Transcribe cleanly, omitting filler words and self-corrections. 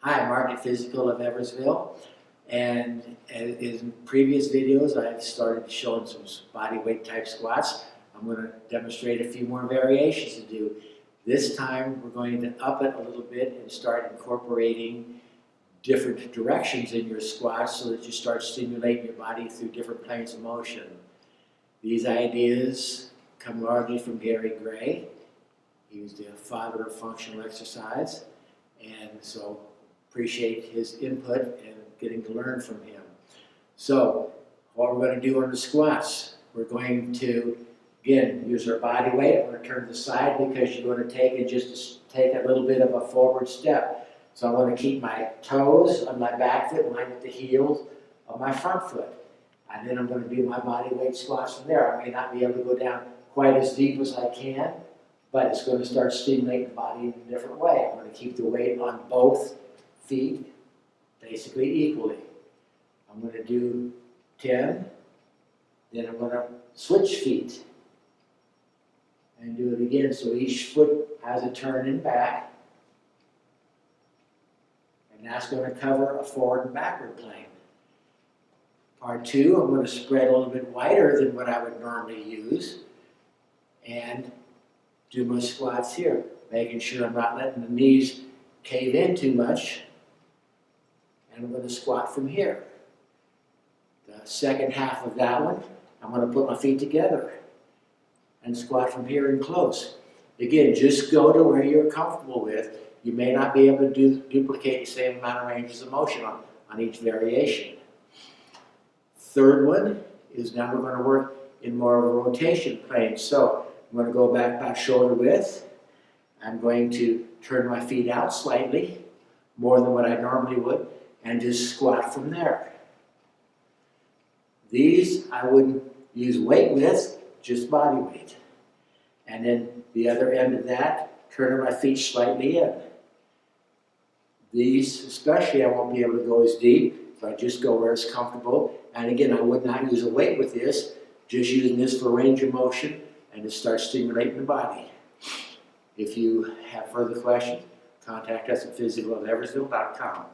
Hi, Mark at Physical of Eversville, and in previous videos I've started showing some body weight type squats. I'm going to demonstrate a few more variations to do. This time we're going to up it a little bit and start incorporating different directions in your squats so that you start stimulating your body through different planes of motion. These ideas come largely from Gary Gray. He was the father of functional exercise, and so appreciate his input and getting to learn from him. So what we're going to do on the squats, we're going to, again, use our body weight. I'm going to turn to the side because you're going to take and just take a little bit of a forward step. So I'm going to keep my toes on my back foot lined with the heels of my front foot. And then I'm going to do my body weight squats from there. I may not be able to go down quite as deep as I can, but it's going to start stimulating the body in a different way. I'm going to keep the weight on both feet basically equally. I'm going to do 10, then I'm going to switch feet and do it again. So each foot has a turn and back, and that's going to cover a forward and backward plane. Part 2, I'm going to spread a little bit wider than what I would normally use and do my squats here, making sure I'm not letting the knees cave in too much. And I'm going to squat from here. The second half of that one, I'm going to put my feet together and squat from here and close. Again, just go to where you're comfortable with. You may not be able to duplicate the same amount of ranges of motion on each variation. Third one is now we're going to work in more of a rotation plane. So I'm going to go back shoulder width. I'm going to turn my feet out slightly, more than what I normally would, and just squat from there. These I wouldn't use weight with, just body weight. And then the other end of that, turning my feet slightly in. These especially I won't be able to go as deep, so I just go where it's comfortable. And again, I would not use a weight with this, just using this for range of motion and to start stimulating the body. If you have further questions, contact us at physicaleveversville.com.